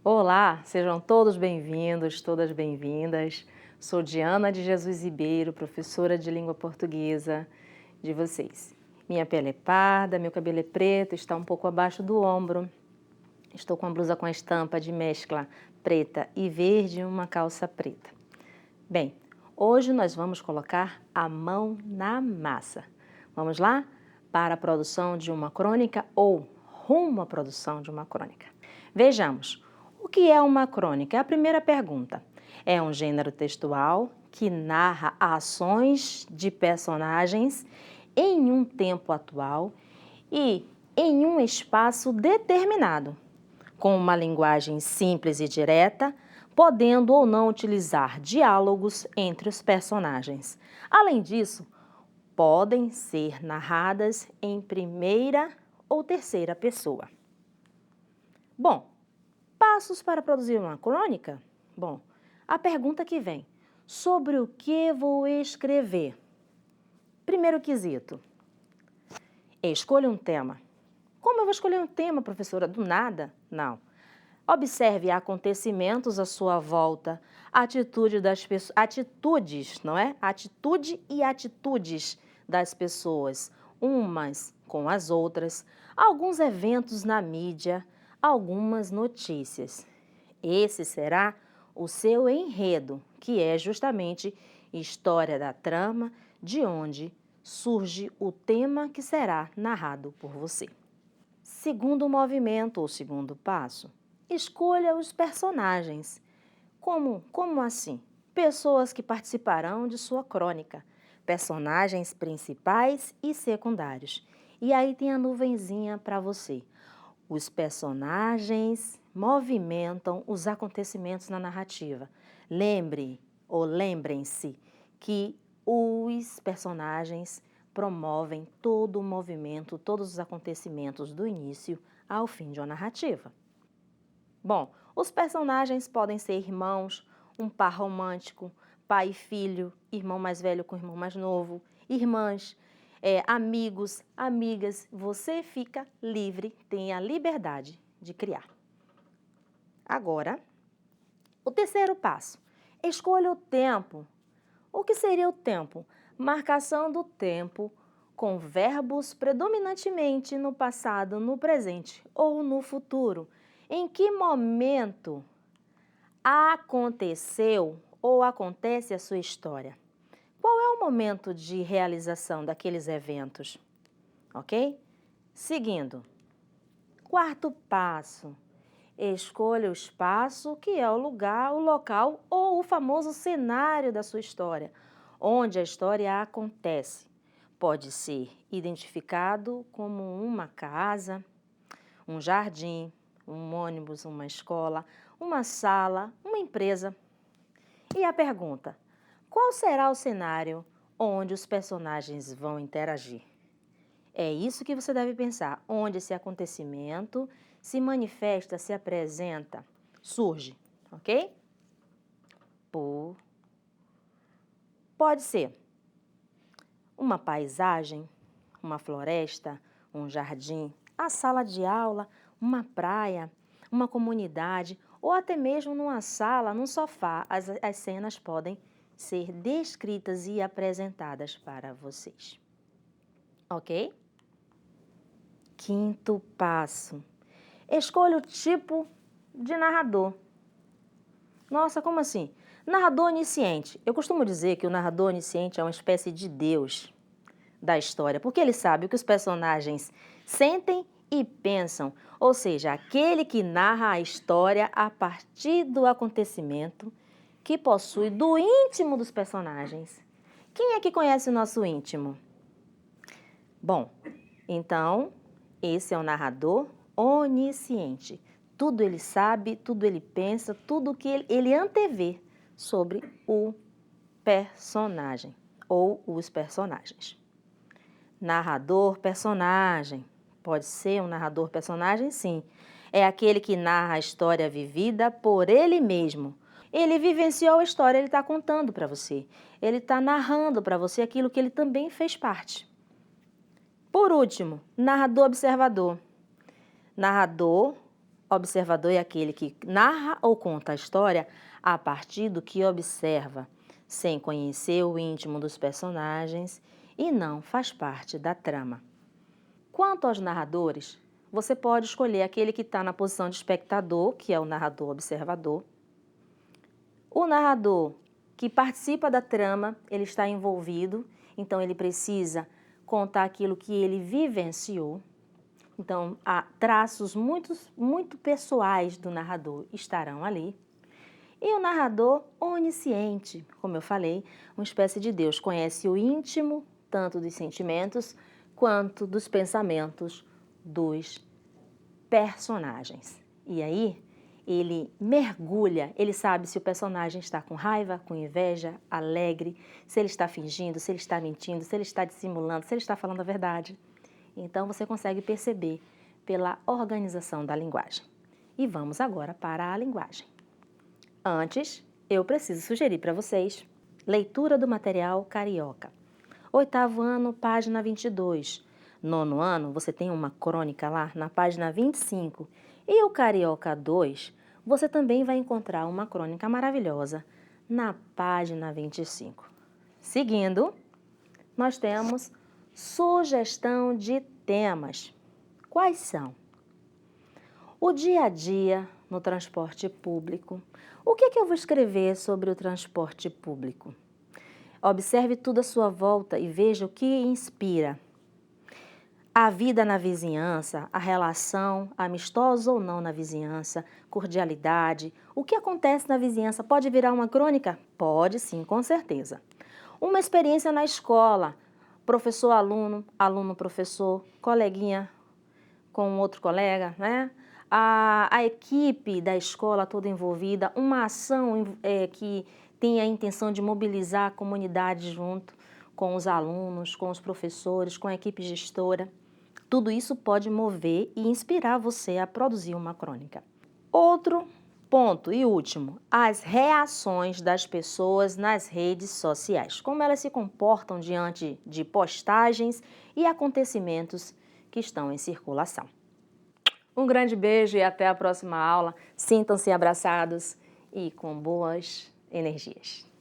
Olá, sejam todos bem-vindos, todas bem-vindas. Sou Diana de Jesus Ribeiro, professora de língua portuguesa de vocês. Minha pele é parda, meu cabelo é preto, está um pouco abaixo do ombro. Estou com a blusa com a estampa de mescla preta e verde e uma calça preta. Bem, hoje nós vamos colocar a mão na massa. Vamos lá? Para a produção de uma crônica ou rumo à produção de uma crônica. Vejamos, o que é uma crônica? É a primeira pergunta. É um gênero textual que narra ações de personagens em um tempo atual e em um espaço determinado, com uma linguagem simples e direta, podendo ou não utilizar diálogos entre os personagens. Além disso, podem ser narradas em primeira ou terceira pessoa. Bom, passos para produzir uma crônica? Bom, a pergunta que vem: sobre o que vou escrever? Primeiro quesito: escolha um tema. Como eu vou escolher um tema, professora? Do nada? Não. Observe acontecimentos à sua volta, atitude das pessoas, atitudes, não é? Atitude e atitudes das pessoas, umas com as outras, alguns eventos na mídia, algumas notícias. Esse será o seu enredo, que é justamente história da trama, de onde surge o tema que será narrado por você. Segundo movimento ou segundo passo, escolha os personagens. Como assim? Pessoas que participarão de sua crônica, personagens principais e secundários. E aí tem a nuvenzinha para você. Os personagens movimentam os acontecimentos na narrativa. Lembrem-se que os personagens promovem todo o movimento, todos os acontecimentos do início ao fim de uma narrativa. Bom, os personagens podem ser irmãos, um par romântico, pai e filho, irmão mais velho com irmão mais novo, irmãs, amigos, amigas. Você fica livre, tem a liberdade de criar. Agora, o terceiro passo. Escolha o tempo. O que seria o tempo? Marcação do tempo com verbos predominantemente no passado, no presente ou no futuro. Em que momento aconteceu ou acontece a sua história? Qual é o momento de realização daqueles eventos? Ok? Seguindo. Quarto passo. Escolha o espaço que é o lugar, o local ou o famoso cenário da sua história, onde a história acontece. Pode ser identificado como uma casa, um jardim, um ônibus, uma escola, uma sala, uma empresa. E a pergunta: qual será o cenário onde os personagens vão interagir? É isso que você deve pensar, onde esse acontecimento se manifesta, se apresenta, surge, ok? Pode ser uma paisagem, uma floresta, um jardim, a sala de aula, uma praia, uma comunidade ou até mesmo numa sala, num sofá. As cenas podem ser descritas e apresentadas para vocês, ok? Quinto passo. Escolha o tipo de narrador. Nossa, como assim? Narrador onisciente. Eu costumo dizer que o narrador onisciente é uma espécie de Deus da história, porque ele sabe o que os personagens sentem e pensam, ou seja, aquele que narra a história a partir do acontecimento que possui do íntimo dos personagens. Quem é que conhece o nosso íntimo? Bom, então, esse é o narrador onisciente. Tudo ele sabe, tudo ele pensa, tudo que ele antevê sobre o personagem ou os personagens. Narrador personagem. Pode ser um narrador personagem, sim. É aquele que narra a história vivida por ele mesmo. Ele vivenciou a história, ele está contando para você. Ele está narrando para você aquilo que ele também fez parte. Por último, narrador observador. Narrador observador é aquele que narra ou conta a história a partir do que observa, sem conhecer o íntimo dos personagens e não faz parte da trama. Quanto aos narradores, você pode escolher aquele que está na posição de espectador, que é o narrador observador. O narrador que participa da trama, ele está envolvido, então ele precisa contar aquilo que ele vivenciou. Então, há traços muito pessoais do narrador estarão ali. E o narrador onisciente, como eu falei, uma espécie de Deus, conhece o íntimo, tanto dos sentimentos quanto dos pensamentos dos personagens. E aí, ele mergulha, ele sabe se o personagem está com raiva, com inveja, alegre, se ele está fingindo, se ele está mentindo, se ele está dissimulando, se ele está falando a verdade. Então, você consegue perceber pela organização da linguagem. E vamos agora para a linguagem. Antes, eu preciso sugerir para vocês leitura do material Carioca. 8º ano, página 22. 9º ano, você tem uma crônica lá na página 25. E o Carioca 2, você também vai encontrar uma crônica maravilhosa na página 25. Seguindo, nós temos sugestão de temas. Quais são? O dia a dia no transporte público. O que eu vou escrever sobre o transporte público? Observe tudo à sua volta e veja o que inspira. A vida na vizinhança, a relação amistosa ou não na vizinhança, cordialidade. O que acontece na vizinhança pode virar uma crônica? Pode sim, com certeza. Uma experiência na escola, professor-aluno, aluno-professor, coleguinha com outro colega, né? A equipe da escola toda envolvida, uma ação que tem a intenção de mobilizar a comunidade junto com os alunos, com os professores, com a equipe gestora. Tudo isso pode mover e inspirar você a produzir uma crônica. Outro ponto e último, as reações das pessoas nas redes sociais. Como elas se comportam diante de postagens e acontecimentos que estão em circulação. Um grande beijo e até a próxima aula. Sintam-se abraçados e com boas energias.